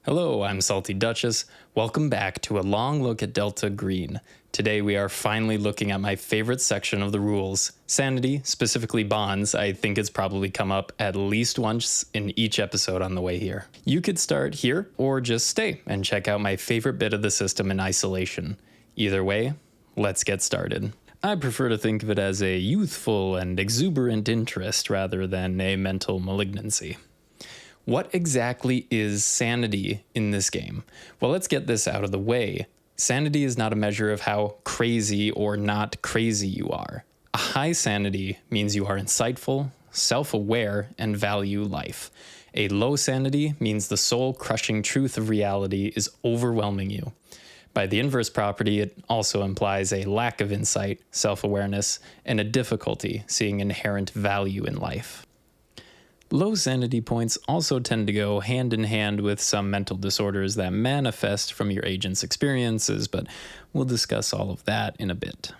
Hello, I'm Salty Duchess. Welcome back to a long look at Delta Green. Today we are finally looking at my favorite section of the rules, Sanity, specifically bonds. I think it's probably come up at least once in each episode on the way here. You could start here or just stay and check out my favorite bit of the system in isolation. Either way, let's get started. I prefer to think of it as a youthful and exuberant interest rather than a mental malignancy. What exactly is sanity in this game? Well, let's get this out of the way. Sanity is not a measure of how crazy or not crazy you are. A high sanity means you are insightful, self-aware, and value life. A low sanity means the soul-crushing truth of reality is overwhelming you. By the inverse property, it also implies a lack of insight, self-awareness, and a difficulty seeing inherent value in life. Low sanity points also tend to go hand in hand with some mental disorders that manifest from your agent's experiences, but we'll discuss all of that in a bit.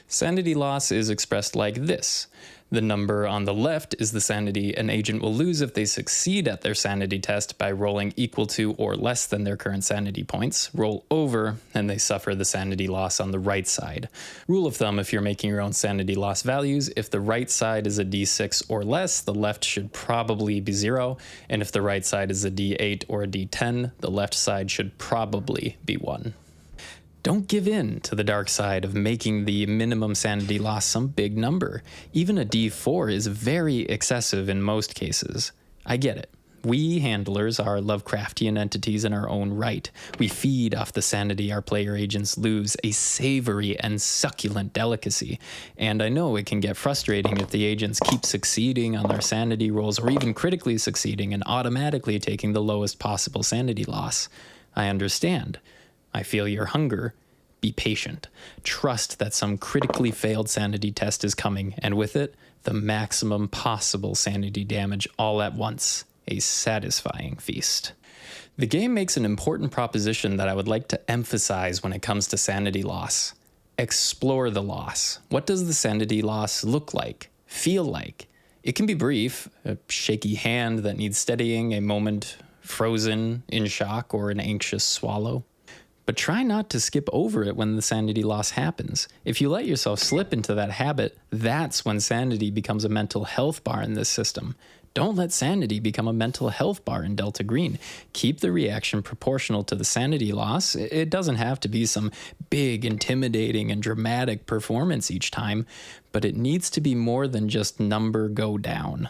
Sanity loss is expressed like this. The number on the left is the sanity an agent will lose if they succeed at their sanity test by rolling equal to or less than their current sanity points, roll over, and they suffer the sanity loss on the right side. Rule of thumb, if you're making your own sanity loss values, if the right side is a D6 or less, the left should probably be 0, and if the right side is a D8 or a D10, the left side should probably be 1. Don't give in to the dark side of making the minimum sanity loss some big number. Even a D4 is very excessive in most cases. I get it. We handlers are Lovecraftian entities in our own right. We feed off the sanity our player agents lose, a savory and succulent delicacy. And I know it can get frustrating if the agents keep succeeding on their sanity rolls or even critically succeeding and automatically taking the lowest possible sanity loss. I understand. I feel your hunger. Be patient. Trust that some critically failed sanity test is coming, and with it, the maximum possible sanity damage all at once. A satisfying feast. The game makes an important proposition that I would like to emphasize when it comes to sanity loss. Explore the loss. What does the sanity loss look like? Feel like? It can be brief, a shaky hand that needs steadying, a moment frozen in shock, or an anxious swallow. But try not to skip over it when the sanity loss happens. If you let yourself slip into that habit, that's when sanity becomes a mental health bar in this system. Don't let sanity become a mental health bar in Delta Green. Keep the reaction proportional to the sanity loss. It doesn't have to be some big, intimidating, and dramatic performance each time, but it needs to be more than just number go down.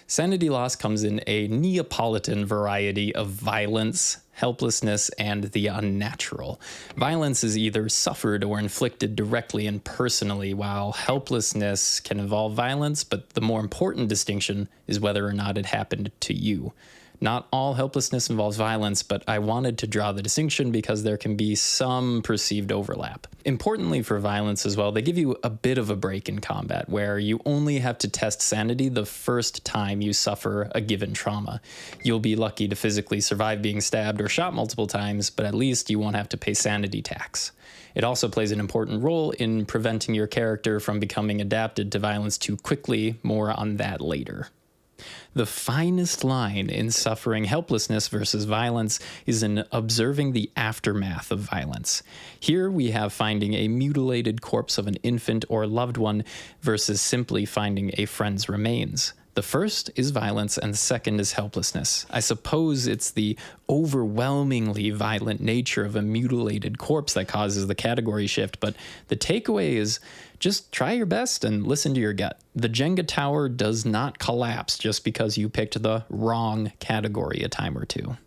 Sanity loss comes in a Neapolitan variety of violence, helplessness, and the unnatural. Violence is either suffered or inflicted directly and personally, while helplessness can involve violence, but the more important distinction is whether or not it happened to you. Not all helplessness involves violence, but I wanted to draw the distinction because there can be some perceived overlap. Importantly for violence as well, they give you a bit of a break in combat, where you only have to test sanity the first time you suffer a given trauma. You'll be lucky to physically survive being stabbed or shot multiple times, but at least you won't have to pay sanity tax. It also plays an important role in preventing your character from becoming adapted to violence too quickly. More on that later. The finest line in suffering helplessness versus violence is in observing the aftermath of violence. Here we have finding a mutilated corpse of an infant or loved one versus simply finding a friend's remains. The first is violence and the second is helplessness. I suppose it's the overwhelmingly violent nature of a mutilated corpse that causes the category shift, but the takeaway is just try your best and listen to your gut. The Jenga tower does not collapse just because you picked the wrong category a time or two.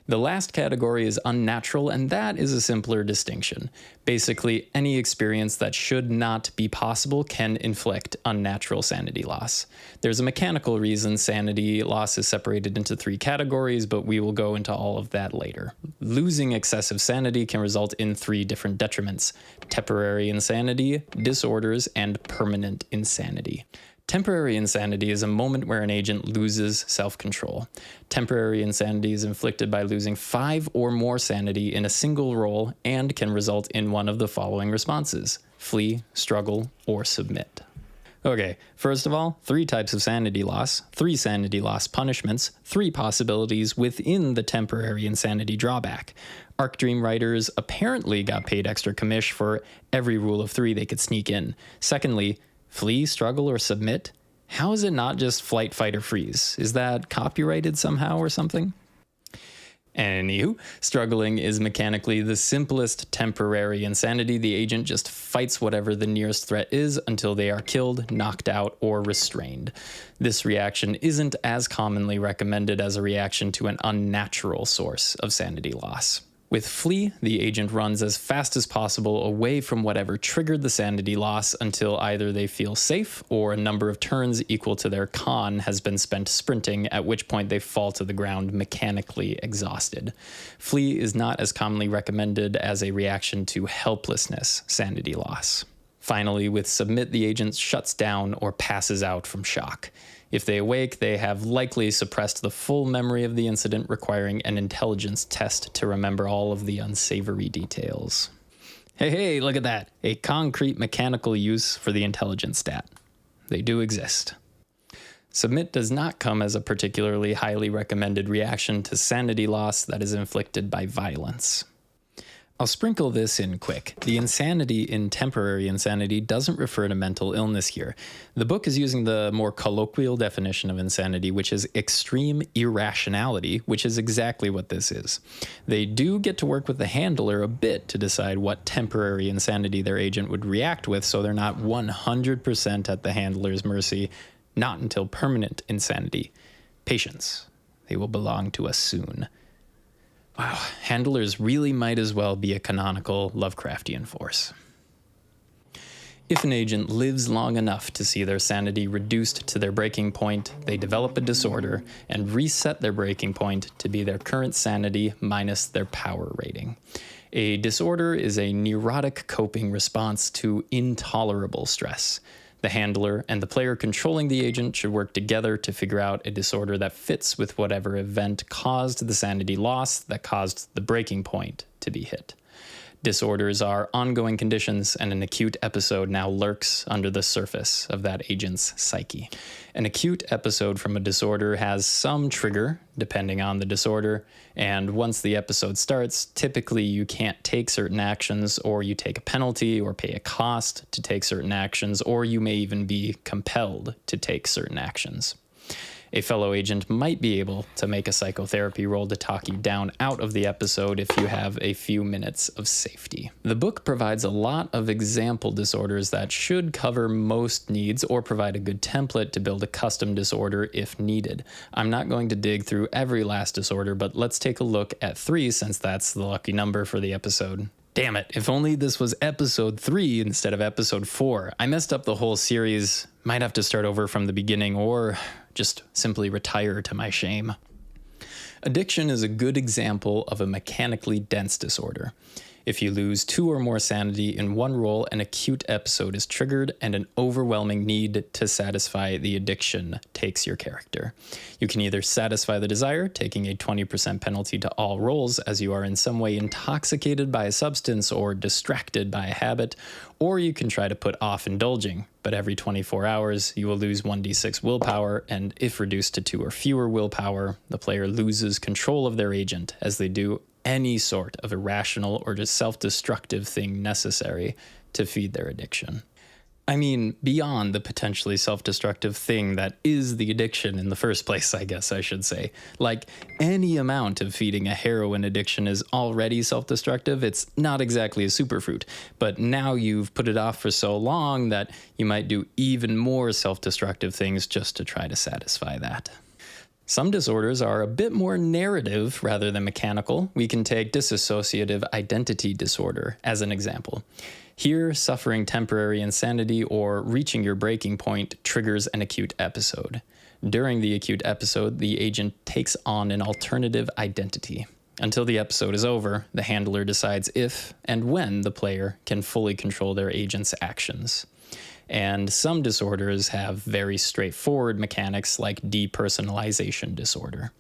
The last category is unnatural, and that is a simpler distinction. Basically, any experience that should not be possible can inflict unnatural sanity loss. There's a mechanical reason sanity loss is separated into 3 categories, but we will go into all of that later. Losing excessive sanity can result in 3 different detriments: temporary insanity, disorders, and permanent insanity. Temporary insanity is a moment where an agent loses self-control. Temporary insanity is inflicted by losing 5 or more sanity in a single roll and can result in one of the following responses: flee, struggle, or submit. Okay, first of all, 3 types of sanity loss, 3 sanity loss punishments, 3 possibilities within the temporary insanity drawback. Arc Dream writers apparently got paid extra commish for every rule of 3 they could sneak in. Secondly, flee, struggle, or submit? How is it not just flight, fight, or freeze? Is that copyrighted somehow or something? Anywho, struggling is mechanically the simplest temporary insanity. The agent just fights whatever the nearest threat is until they are killed, knocked out, or restrained. This reaction isn't as commonly recommended as a reaction to an unnatural source of sanity loss. With flee, the agent runs as fast as possible away from whatever triggered the sanity loss until either they feel safe or a number of turns equal to their con has been spent sprinting, at which point they fall to the ground mechanically exhausted. Flee is not as commonly recommended as a reaction to helplessness sanity loss. Finally, with submit, the agent shuts down or passes out from shock. If they awake, they have likely suppressed the full memory of the incident, requiring an intelligence test to remember all of the unsavory details. Hey, look at that. A concrete mechanical use for the intelligence stat. They do exist. Submit does not come as a particularly highly recommended reaction to sanity loss that is inflicted by violence. I'll sprinkle this in quick. The insanity in temporary insanity doesn't refer to mental illness here. The book is using the more colloquial definition of insanity, which is extreme irrationality, which is exactly what this is. They do get to work with the handler a bit to decide what temporary insanity their agent would react with, so they're not 100% at the handler's mercy, not until permanent insanity. Patience. They will belong to us soon. Wow, handlers really might as well be a canonical Lovecraftian force. If an agent lives long enough to see their sanity reduced to their breaking point, they develop a disorder and reset their breaking point to be their current sanity minus their power rating. A disorder is a neurotic coping response to intolerable stress. The handler and the player controlling the agent should work together to figure out a disorder that fits with whatever event caused the sanity loss that caused the breaking point to be hit. Disorders are ongoing conditions, and an acute episode now lurks under the surface of that agent's psyche. An acute episode from a disorder has some trigger, depending on the disorder, and once the episode starts, typically you can't take certain actions, or you take a penalty or pay a cost to take certain actions, or you may even be compelled to take certain actions. A fellow agent might be able to make a psychotherapy roll to talk you down out of the episode if you have a few minutes of safety. The book provides a lot of example disorders that should cover most needs or provide a good template to build a custom disorder if needed. I'm not going to dig through every last disorder, but let's take a look at 3 since that's the lucky number for the episode. Damn it, if only this was episode 3 instead of episode 4. I messed up the whole series. Might have to start over from the beginning or just simply retire to my shame. Addiction is a good example of a mechanically dense disorder. If you lose 2 or more sanity in one roll, an acute episode is triggered and an overwhelming need to satisfy the addiction takes your character. You can either satisfy the desire, taking a 20% penalty to all rolls as you are in some way intoxicated by a substance or distracted by a habit, or you can try to put off indulging, but every 24 hours you will lose 1d6 willpower, and if reduced to 2 or fewer willpower, the player loses control of their agent as they do any sort of irrational or just self-destructive thing necessary to feed their addiction. I mean, beyond the potentially self-destructive thing that is the addiction in the first place, I guess I should say. Like, any amount of feeding a heroin addiction is already self-destructive. It's not exactly a superfruit, but now you've put it off for so long that you might do even more self-destructive things just to try to satisfy that. Some disorders are a bit more narrative rather than mechanical. We can take dissociative identity disorder as an example. Here, suffering temporary insanity or reaching your breaking point triggers an acute episode. During the acute episode, the agent takes on an alternative identity. Until the episode is over, the handler decides if and when the player can fully control their agent's actions. And some disorders have very straightforward mechanics like depersonalization disorder.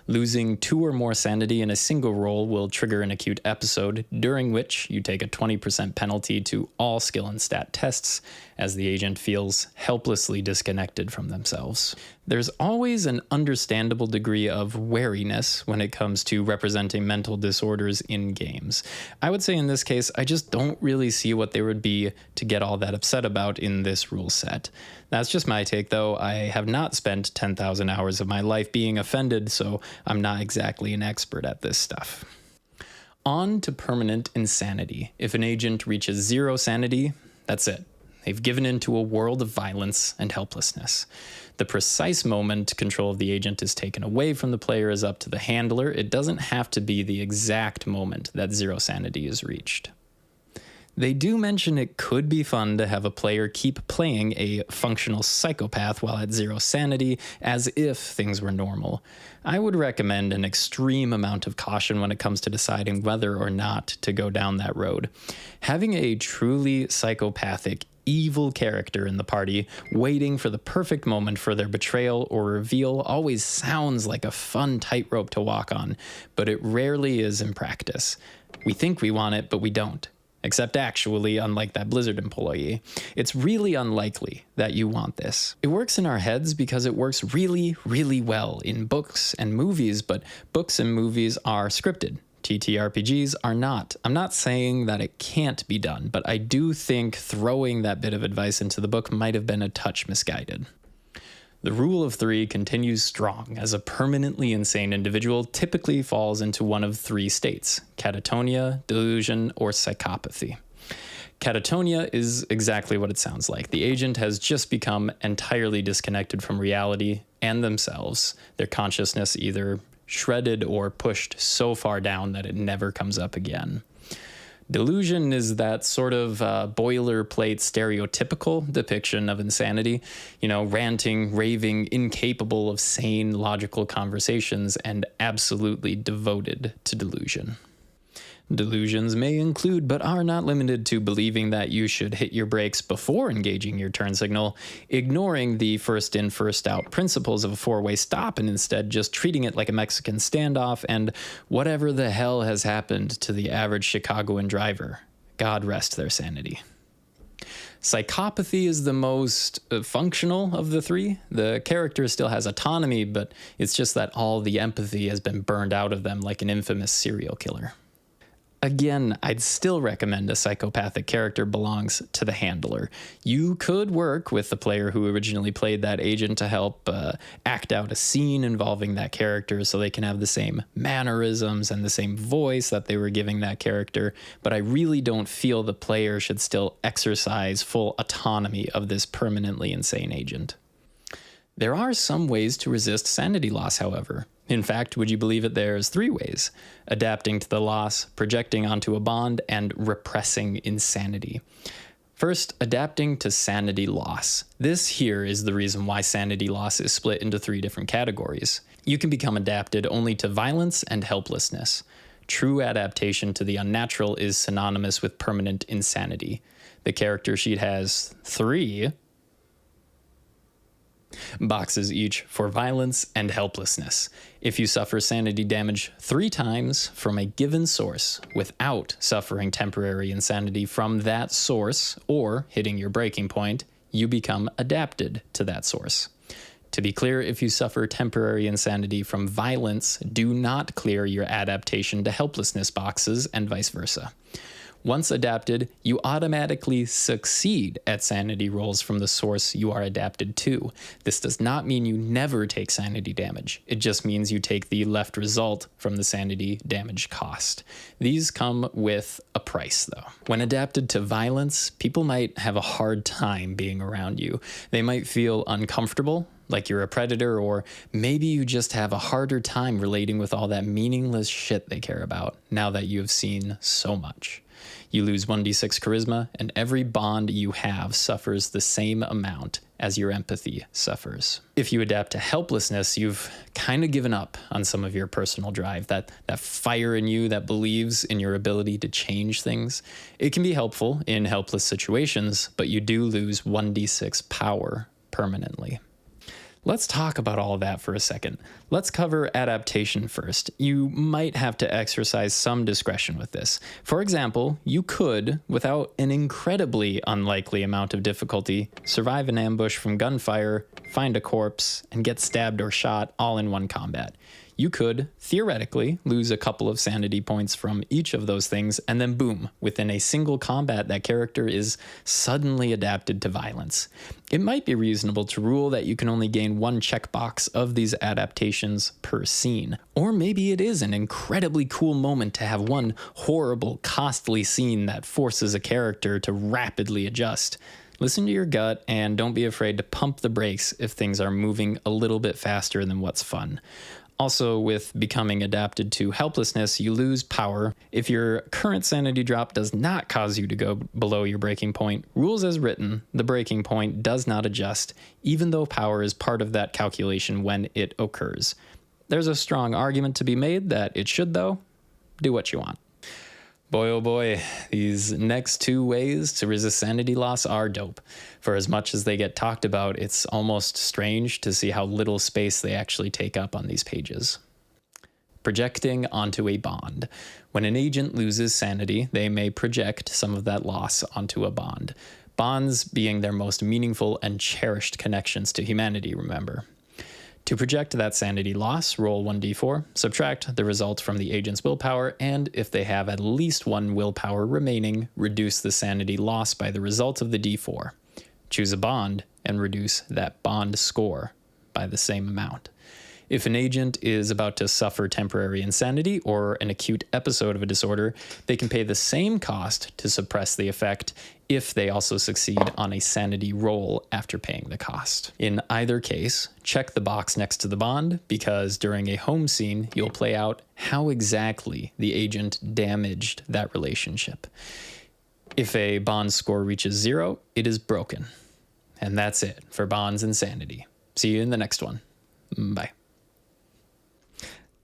Losing 2 or more sanity in a single roll will trigger an acute episode, during which you take a 20% penalty to all skill and stat tests, as the agent feels helplessly disconnected from themselves. There's always an understandable degree of wariness when it comes to representing mental disorders in games. I would say in this case, I just don't really see what there would be to get all that upset about in this rule set. That's just my take, though. I have not spent 10,000 hours of my life being offended, so I'm not exactly an expert at this stuff. On to permanent insanity. If an agent reaches 0 sanity, that's it. They've given into a world of violence and helplessness. The precise moment control of the agent is taken away from the player is up to the handler. It doesn't have to be the exact moment that 0 sanity is reached. They do mention it could be fun to have a player keep playing a functional psychopath while at 0 sanity, as if things were normal. I would recommend an extreme amount of caution when it comes to deciding whether or not to go down that road. Having a truly psychopathic, evil character in the party waiting for the perfect moment for their betrayal or reveal always sounds like a fun tightrope to walk on, but it rarely is in practice. We think we want it, but we don't. Except actually, unlike that Blizzard employee, it's really unlikely that you want this. It works in our heads because it works really, really well in books and movies, but books and movies are scripted. TTRPGs are not. I'm not saying that it can't be done, but I do think throwing that bit of advice into the book might have been a touch misguided. The rule of 3 continues strong, as a permanently insane individual typically falls into one of 3 states: catatonia, delusion, or psychopathy. Catatonia is exactly what it sounds like. The agent has just become entirely disconnected from reality and themselves, their consciousness either shredded or pushed so far down that it never comes up again. Delusion is that sort of boilerplate stereotypical depiction of insanity, ranting, raving, incapable of sane, logical conversations, and absolutely devoted to delusion. Delusions may include, but are not limited to, believing that you should hit your brakes before engaging your turn signal, ignoring the first in, first out principles of a 4-way stop, and instead just treating it like a Mexican standoff, and whatever the hell has happened to the average Chicagoan driver. God rest their sanity. Psychopathy is the most functional of the 3. The character still has autonomy, but it's just that all the empathy has been burned out of them like an infamous serial killer. Again, I'd still recommend a psychopathic character belongs to the handler. You could work with the player who originally played that agent to help act out a scene involving that character so they can have the same mannerisms and the same voice that they were giving that character, but I really don't feel the player should still exercise full autonomy of this permanently insane agent. There are some ways to resist sanity loss, however. In fact, would you believe it, there's 3 ways: adapting to the loss, projecting onto a bond, and repressing insanity. First, adapting to sanity loss. This here is the reason why sanity loss is split into 3 different categories. You can become adapted only to violence and helplessness. True adaptation to the unnatural is synonymous with permanent insanity. The character sheet has 3 boxes each for violence and helplessness. If you suffer sanity damage 3 times from a given source without suffering temporary insanity from that source or hitting your breaking point, you become adapted to that source. To be clear, if you suffer temporary insanity from violence, do not clear your adaptation to helplessness boxes and vice versa. Once adapted, you automatically succeed at sanity rolls from the source you are adapted to. This does not mean you never take sanity damage. It just means you take the left result from the sanity damage cost. These come with a price, though. When adapted to violence, people might have a hard time being around you. They might feel uncomfortable, like you're a predator, or maybe you just have a harder time relating with all that meaningless shit they care about now that you have seen so much. You lose 1d6 charisma, and every bond you have suffers the same amount as your empathy suffers. If you adapt to helplessness, you've kind of given up on some of your personal drive, that fire in you that believes in your ability to change things. It can be helpful in helpless situations, but you do lose 1d6 power permanently. Let's talk about all of that for a second. Let's cover adaptation first. You might have to exercise some discretion with this. For example, you could, without an incredibly unlikely amount of difficulty, survive an ambush from gunfire, find a corpse, and get stabbed or shot all in one combat. You could, theoretically, lose a couple of sanity points from each of those things, and then boom, within a single combat, that character is suddenly adapted to violence. It might be reasonable to rule that you can only gain one checkbox of these adaptations per scene. Or maybe it is an incredibly cool moment to have one horrible, costly scene that forces a character to rapidly adjust. Listen to your gut and don't be afraid to pump the brakes if things are moving a little bit faster than what's fun. Also, with becoming adapted to helplessness, you lose power. If your current sanity drop does not cause you to go below your breaking point, rules as written, the breaking point does not adjust, even though power is part of that calculation when it occurs. There's a strong argument to be made that it should, though. Do what you want. Boy, oh boy, these next two ways to resist sanity loss are dope. For as much as they get talked about, it's almost strange to see how little space they actually take up on these pages. Projecting onto a bond. When an agent loses sanity, they may project some of that loss onto a bond. Bonds being their most meaningful and cherished connections to humanity, remember. To project that sanity loss, roll 1d4, subtract the result from the agent's willpower, and if they have at least one willpower remaining, reduce the sanity loss by the result of the d4. Choose a bond and reduce that bond score by the same amount. If an agent is about to suffer temporary insanity or an acute episode of a disorder, they can pay the same cost to suppress the effect if they also succeed on a sanity roll after paying the cost. In either case, check the box next to the bond because during a home scene, you'll play out how exactly the agent damaged that relationship. If a bond score reaches 0, it is broken. And that's it for bonds and sanity. See you in the next one. Bye.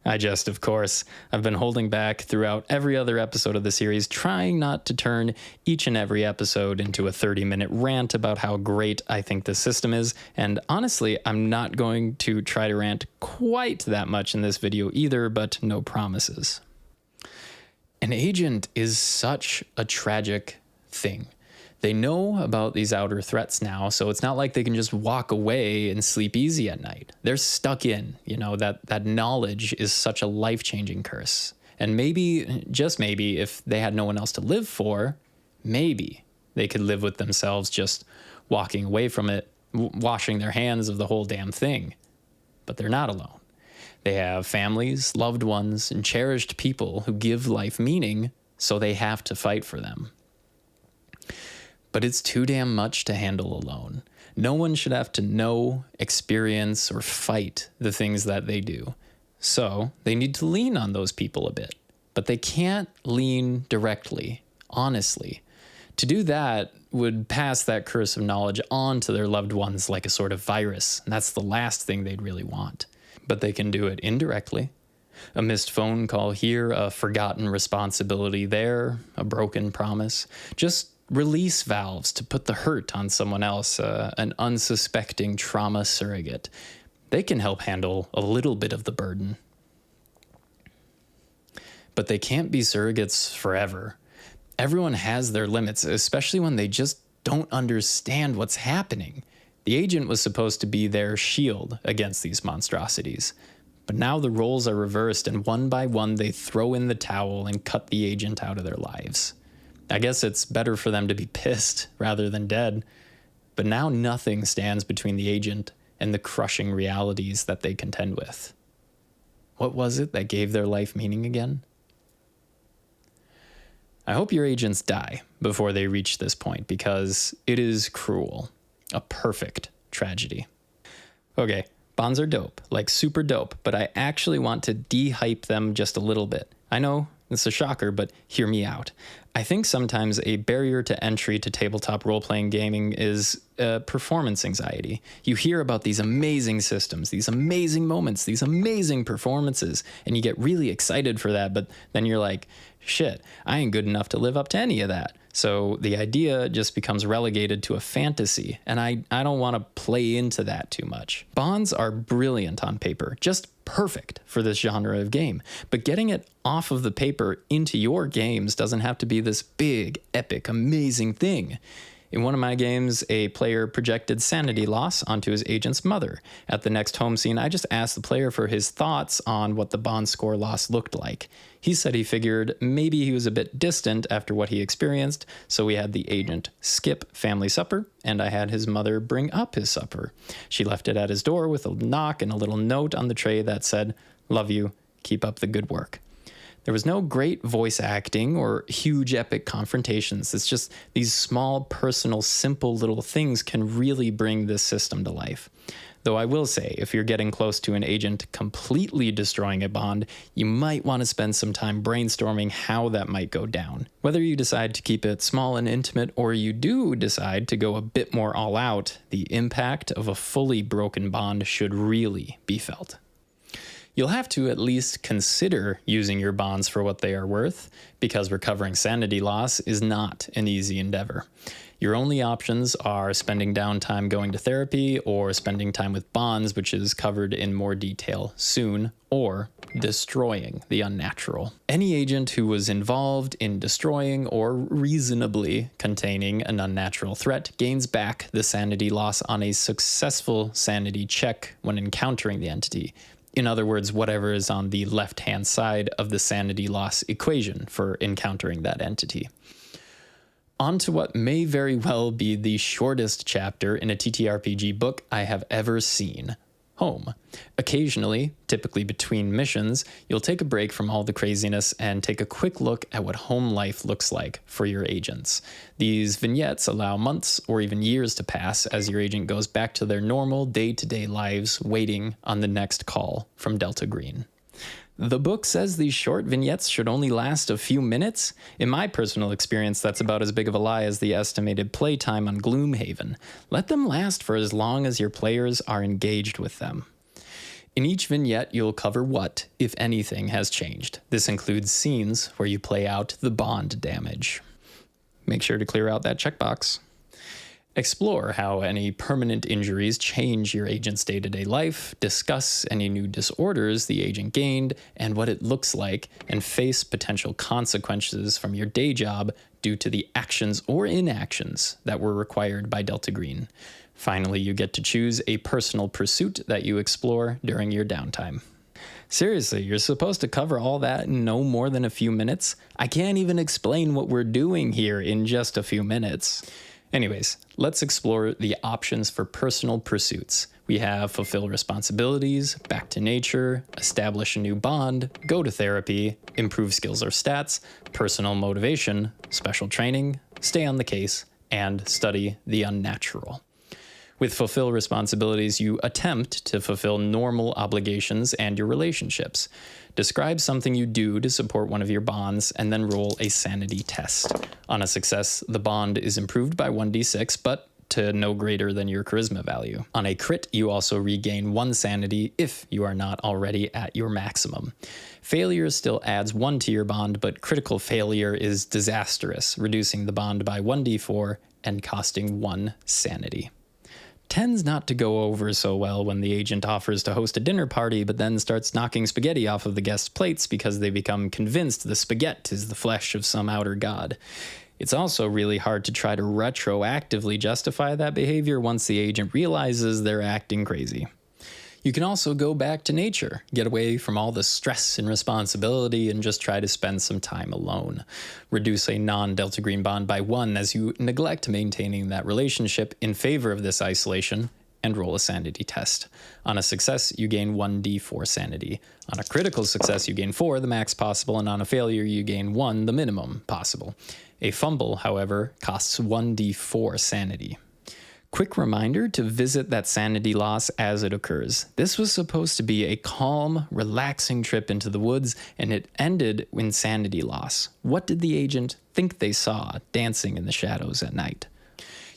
I jest, of course. I've been holding back throughout every other episode of the series, trying not to turn each and every episode into a 30-minute rant about how great I think this system is, and honestly, I'm not going to try to rant quite that much in this video either, but no promises. An agent is such a tragic thing. They know about these outer threats now, so it's not like they can just walk away and sleep easy at night. They're stuck in, that knowledge is such a life-changing curse. And maybe, just maybe, if they had no one else to live for, maybe they could live with themselves just walking away from it, washing their hands of the whole damn thing. But they're not alone. They have families, loved ones, and cherished people who give life meaning, so they have to fight for them. But it's too damn much to handle alone. No one should have to know, experience, or fight the things that they do. So they need to lean on those people a bit. But they can't lean directly, honestly. To do that would pass that curse of knowledge on to their loved ones like a sort of virus, and that's the last thing they'd really want. But they can do it indirectly. A missed phone call here, a forgotten responsibility there, a broken promise. Just release valves to put the hurt on someone else, an unsuspecting trauma surrogate. They can help handle a little bit of the burden. But they can't be surrogates forever. Everyone has their limits, especially when they just don't understand what's happening. The agent was supposed to be their shield against these monstrosities. But now the roles are reversed, and one by one they throw in the towel and cut the agent out of their lives. I guess it's better for them to be pissed rather than dead. But now nothing stands between the agent and the crushing realities that they contend with. What was it that gave their life meaning again? I hope your agents die before they reach this point, because it is cruel. A perfect tragedy. Okay, bonds are dope, like super dope, but I actually want to de-hype them just a little bit. I know it's a shocker, but hear me out. I think sometimes a barrier to entry to tabletop role-playing gaming is performance anxiety. You hear about these amazing systems, these amazing moments, these amazing performances, and you get really excited for that, but then you're like, shit, I ain't good enough to live up to any of that. So the idea just becomes relegated to a fantasy, and I don't want to play into that too much. Bonds are brilliant on paper, just perfect for this genre of game, but getting it off of the paper into your games doesn't have to be this big, epic, amazing thing. In one of my games, a player projected sanity loss onto his agent's mother. At the next home scene, I just asked the player for his thoughts on what the bond score loss looked like. He said he figured maybe he was a bit distant after what he experienced, so we had the agent skip family supper, and I had his mother bring up his supper. She left it at his door with a knock and a little note on the tray that said, "Love you, keep up the good work." There was no great voice acting or huge epic confrontations. It's just these small, personal, simple little things can really bring this system to life. Though I will say, if you're getting close to an agent completely destroying a bond, you might want to spend some time brainstorming how that might go down. Whether you decide to keep it small and intimate or you do decide to go a bit more all out, the impact of a fully broken bond should really be felt. You'll have to at least consider using your bonds for what they are worth, because recovering sanity loss is not an easy endeavor. Your only options are spending downtime going to therapy or spending time with bonds, which is covered in more detail soon, or destroying the unnatural. Any agent who was involved in destroying or reasonably containing an unnatural threat gains back the sanity loss on a successful sanity check when encountering the entity. In other words, whatever is on the left-hand side of the sanity loss equation for encountering that entity. On to what may very well be the shortest chapter in a TTRPG book I have ever seen. Home. Occasionally, typically between missions, you'll take a break from all the craziness and take a quick look at what home life looks like for your agents. These vignettes allow months or even years to pass as your agent goes back to their normal day-to-day lives waiting on the next call from Delta Green. The book says these short vignettes should only last a few minutes. In my personal experience, that's about as big of a lie as the estimated playtime on Gloomhaven. Let them last for as long as your players are engaged with them. In each vignette, you'll cover what, if anything, has changed. This includes scenes where you play out the bond damage. Make sure to clear out that checkbox. Explore how any permanent injuries change your agent's day-to-day life, discuss any new disorders the agent gained and what it looks like, and face potential consequences from your day job due to the actions or inactions that were required by Delta Green. Finally, you get to choose a personal pursuit that you explore during your downtime. Seriously, you're supposed to cover all that in no more than a few minutes? I can't even explain what we're doing here in just a few minutes. Anyways, let's explore the options for personal pursuits. We have fulfill responsibilities, back to nature, establish a new bond, go to therapy, improve skills or stats, personal motivation, special training, stay on the case, and study the unnatural. With fulfill responsibilities, you attempt to fulfill normal obligations and your relationships. Describe something you do to support one of your bonds, and then roll a sanity test. On a success, the bond is improved by 1d6, but to no greater than your charisma value. On a crit, you also regain 1 sanity if you are not already at your maximum. Failure still adds 1 to your bond, but critical failure is disastrous, reducing the bond by 1d4 and costing 1 sanity. Tends not to go over so well when the agent offers to host a dinner party but then starts knocking spaghetti off of the guests' plates because they become convinced the spaghetti is the flesh of some outer god. It's also really hard to try to retroactively justify that behavior once the agent realizes they're acting crazy. You can also go back to nature, get away from all the stress and responsibility, and just try to spend some time alone. Reduce a non-Delta Green bond by 1 as you neglect maintaining that relationship in favor of this isolation, and roll a sanity test. On a success, you gain 1d4 sanity. On a critical success, you gain 4, the max possible, and on a failure, you gain 1, the minimum possible. A fumble, however, costs 1d4 sanity. Quick reminder to visit that sanity loss as it occurs. This was supposed to be a calm, relaxing trip into the woods, and it ended in sanity loss. What did the agent think they saw dancing in the shadows at night?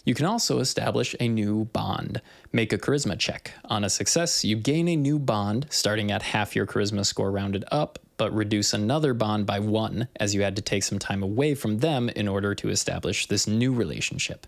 You can also establish a new bond. Make a charisma check. On a success, you gain a new bond, starting at half your charisma score rounded up, but reduce another bond by 1, as you had to take some time away from them in order to establish this new relationship.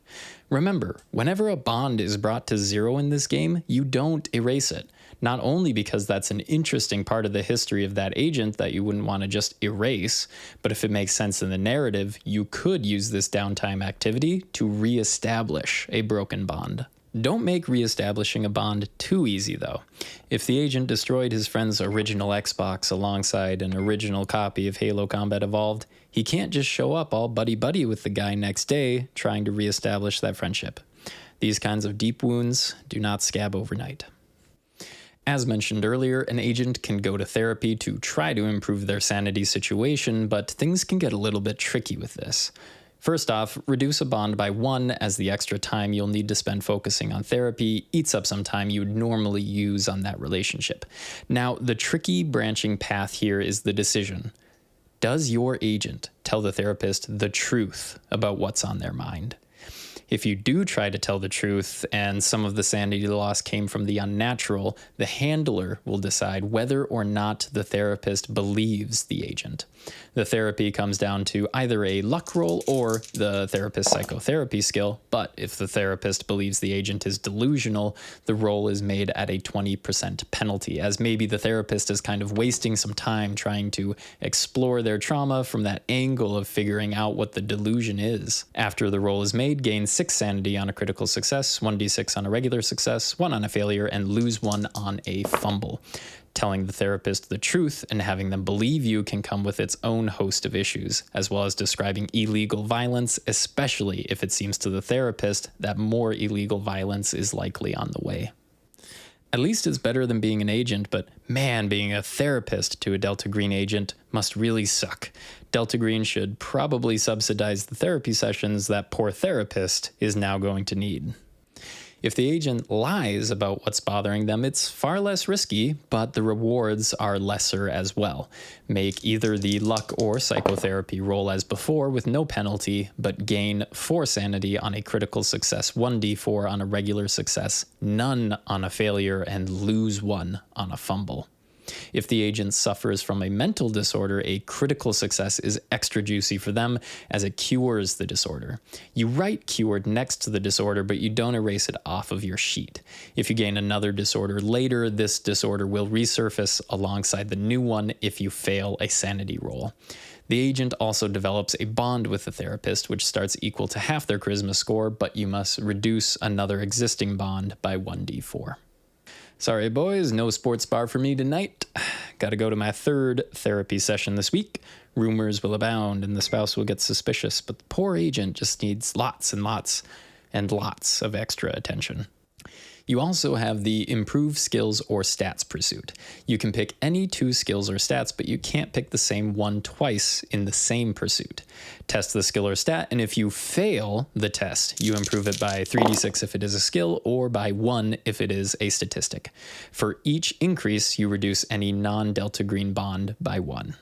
Remember, whenever a bond is brought to 0 in this game, you don't erase it. Not only because that's an interesting part of the history of that agent that you wouldn't want to just erase, but if it makes sense in the narrative, you could use this downtime activity to reestablish a broken bond. Don't make reestablishing a bond too easy, though. If the agent destroyed his friend's original Xbox alongside an original copy of Halo Combat Evolved, he can't just show up all buddy-buddy with the guy next day trying to reestablish that friendship. These kinds of deep wounds do not scab overnight. As mentioned earlier, an agent can go to therapy to try to improve their sanity situation, but things can get a little bit tricky with this. First off, reduce a bond by 1, as the extra time you'll need to spend focusing on therapy eats up some time you would normally use on that relationship. Now, the tricky branching path here is the decision. Does your agent tell the therapist the truth about what's on their mind? If you do try to tell the truth and some of the sanity loss came from the unnatural, the handler will decide whether or not the therapist believes the agent. The therapy comes down to either a luck roll or the therapist's psychotherapy skill, but if the therapist believes the agent is delusional, the roll is made at a 20% penalty, as maybe the therapist is kind of wasting some time trying to explore their trauma from that angle of figuring out what the delusion is. After the roll is made, gain 6 sanity on a critical success, 1d6 on a regular success, 1 on a failure, and lose 1 on a fumble. Telling the therapist the truth and having them believe you can come with its own host of issues, as well as describing illegal violence, especially if it seems to the therapist that more illegal violence is likely on the way. At least it's better than being an agent, but man, being a therapist to a Delta Green agent must really suck. Delta Green should probably subsidize the therapy sessions that poor therapist is now going to need. If the agent lies about what's bothering them, it's far less risky, but the rewards are lesser as well. Make either the luck or psychotherapy roll as before with no penalty, but gain 4 sanity on a critical success, 1d4 on a regular success, none on a failure, and lose 1 on a fumble. If the agent suffers from a mental disorder, a critical success is extra juicy for them as it cures the disorder. You write cured next to the disorder, but you don't erase it off of your sheet. If you gain another disorder later, this disorder will resurface alongside the new one if you fail a sanity roll. The agent also develops a bond with the therapist, which starts equal to half their charisma score, but you must reduce another existing bond by 1d4. Sorry, boys, no sports bar for me tonight. Gotta go to my 3rd therapy session this week. Rumors will abound and the spouse will get suspicious, but the poor agent just needs lots and lots and lots of extra attention. You also have the Improve Skills or Stats pursuit. You can pick any 2 skills or stats, but you can't pick the same one twice in the same pursuit. Test the skill or stat, and if you fail the test, you improve it by 3d6 if it is a skill, or by 1 if it is a statistic. For each increase, you reduce any non-Delta Green bond by 1.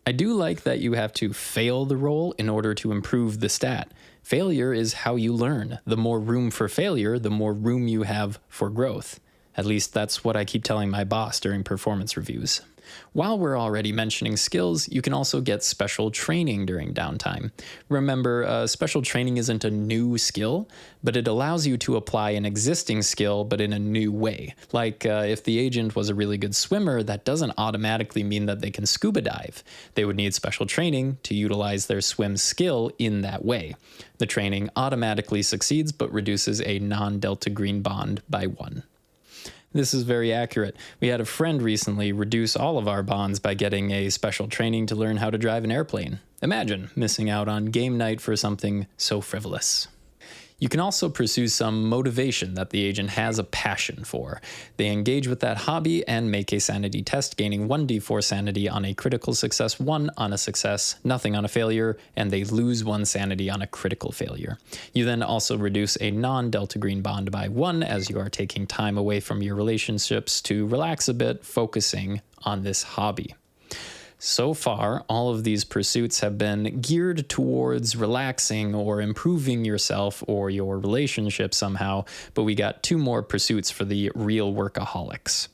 I do like that you have to fail the roll in order to improve the stat. Failure is how you learn. The more room for failure, the more room you have for growth. At least that's what I keep telling my boss during performance reviews. While we're already mentioning skills, you can also get special training during downtime. Remember, special training isn't a new skill, but it allows you to apply an existing skill, but in a new way. Like if the agent was a really good swimmer, that doesn't automatically mean that they can scuba dive. They would need special training to utilize their swim skill in that way. The training automatically succeeds, but reduces a non-Delta Green bond by 1. This is very accurate. We had a friend recently reduce all of our bonds by getting a special training to learn how to drive an airplane. Imagine missing out on game night for something so frivolous. You can also pursue some motivation that the agent has a passion for. They engage with that hobby and make a sanity test, gaining 1d4 sanity on a critical success, 1 on a success, nothing on a failure, and they lose 1 sanity on a critical failure. You then also reduce a non-Delta Green bond by 1 as you are taking time away from your relationships to relax a bit, focusing on this hobby. So far, all of these pursuits have been geared towards relaxing or improving yourself or your relationship somehow, but we got 2 more pursuits for the real workaholics.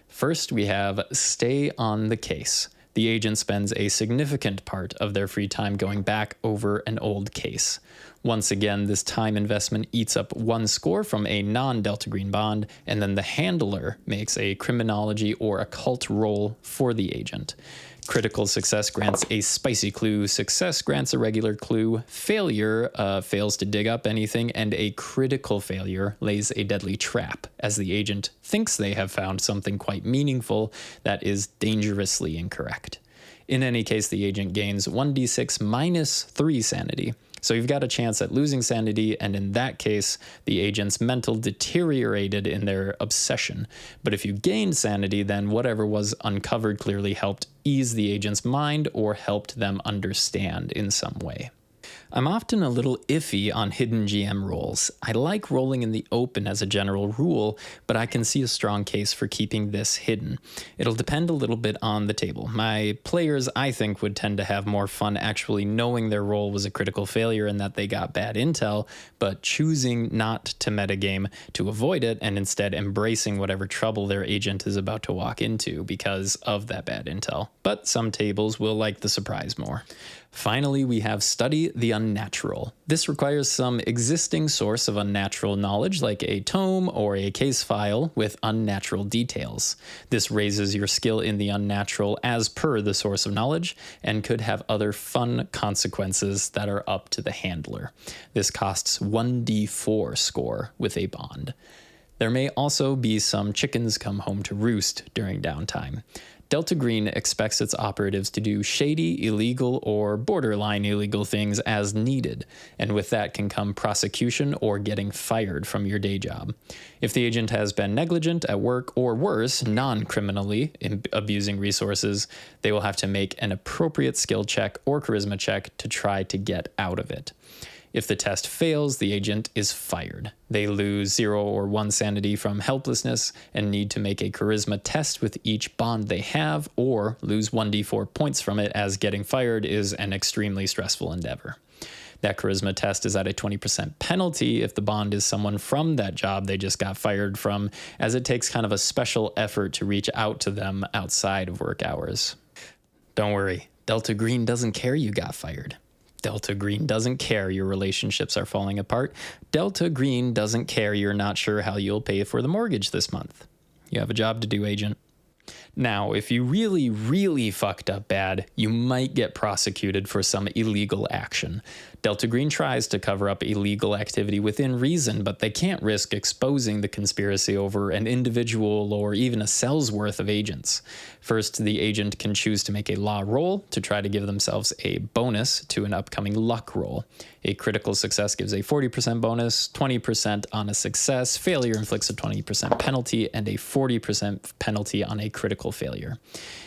First, we have Stay on the Case. The agent spends a significant part of their free time going back over an old case. Once again, this time investment eats up 1 score from a non-Delta Green bond, and then the handler makes a criminology or occult roll for the agent. Critical success grants a spicy clue, success grants a regular clue, failure fails to dig up anything, and a critical failure lays a deadly trap, as the agent thinks they have found something quite meaningful that is dangerously incorrect. In any case, the agent gains 1d6 minus 3 sanity. So you've got a chance at losing sanity, and in that case, the agent's mental deteriorated in their obsession. But if you gained sanity, then whatever was uncovered clearly helped ease the agent's mind or helped them understand in some way. I'm often a little iffy on hidden GM rolls. I like rolling in the open as a general rule, but I can see a strong case for keeping this hidden. It'll depend a little bit on the table. My players, I think, would tend to have more fun actually knowing their roll was a critical failure and that they got bad intel, but choosing not to metagame to avoid it and instead embracing whatever trouble their agent is about to walk into because of that bad intel. But some tables will like the surprise more. Finally, we have Study the Unnatural. This requires some existing source of unnatural knowledge, like a tome or a case file with unnatural details. This raises your skill in the unnatural as per the source of knowledge, and could have other fun consequences that are up to the handler. This costs 1d4 score with a bond. There may also be some chickens come home to roost during downtime. Delta Green expects its operatives to do shady, illegal, or borderline illegal things as needed, and with that can come prosecution or getting fired from your day job. If the agent has been negligent at work or worse, non-criminally abusing resources, they will have to make an appropriate skill check or charisma check to try to get out of it. If the test fails, the agent is fired. They lose 0 or 1 sanity from helplessness and need to make a charisma test with each bond they have, or lose 1d4 points from it, as getting fired is an extremely stressful endeavor. That charisma test is at a 20% penalty if the bond is someone from that job they just got fired from, as it takes kind of a special effort to reach out to them outside of work hours. Don't worry, Delta Green doesn't care you got fired. Delta Green doesn't care your relationships are falling apart. Delta Green doesn't care you're not sure how you'll pay for the mortgage this month. You have a job to do, agent. Now, if you really, really fucked up bad, you might get prosecuted for some illegal action. Delta Green tries to cover up illegal activity within reason, but they can't risk exposing the conspiracy over an individual or even a cell's worth of agents. First, the agent can choose to make a law roll to try to give themselves a bonus to an upcoming luck roll. A critical success gives a 40% bonus, 20% on a success, failure inflicts a 20% penalty, and a 40% penalty on a critical failure.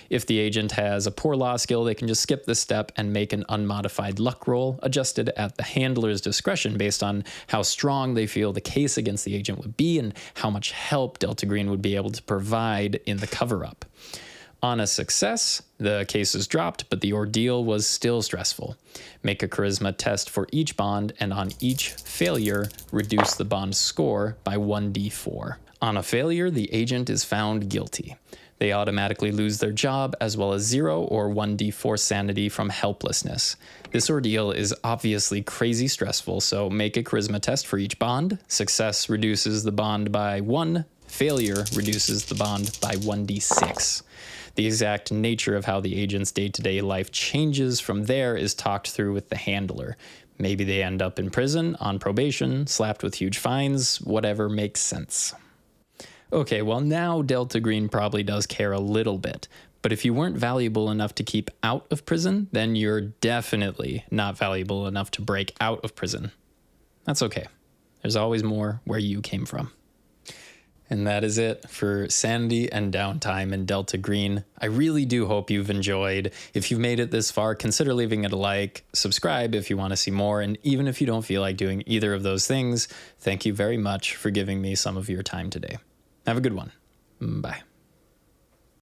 If the agent has a poor law skill, they can just skip this step and make an unmodified luck roll, adjusted at the handler's discretion based on how strong they feel the case against the agent would be and how much help Delta Green would be able to provide in the cover-up. On a success, the case is dropped, but the ordeal was still stressful. Make a charisma test for each bond, and on each failure, reduce the bond score by 1d4. On a failure, the agent is found guilty. They automatically lose their job, as well as 0 or 1d4 sanity from helplessness. This ordeal is obviously crazy stressful, so make a charisma test for each bond. Success reduces the bond by 1. Failure reduces the bond by 1d6. The exact nature of how the agent's day-to-day life changes from there is talked through with the handler. Maybe they end up in prison, on probation, slapped with huge fines, whatever makes sense. Okay, well now Delta Green probably does care a little bit, but if you weren't valuable enough to keep out of prison, then you're definitely not valuable enough to break out of prison. That's okay. There's always more where you came from. And that is it for Sanity and Downtime in Delta Green. I really do hope you've enjoyed. If you've made it this far, consider leaving it a like, subscribe if you want to see more, and even if you don't feel like doing either of those things, thank you very much for giving me some of your time today. Have a good one. Bye.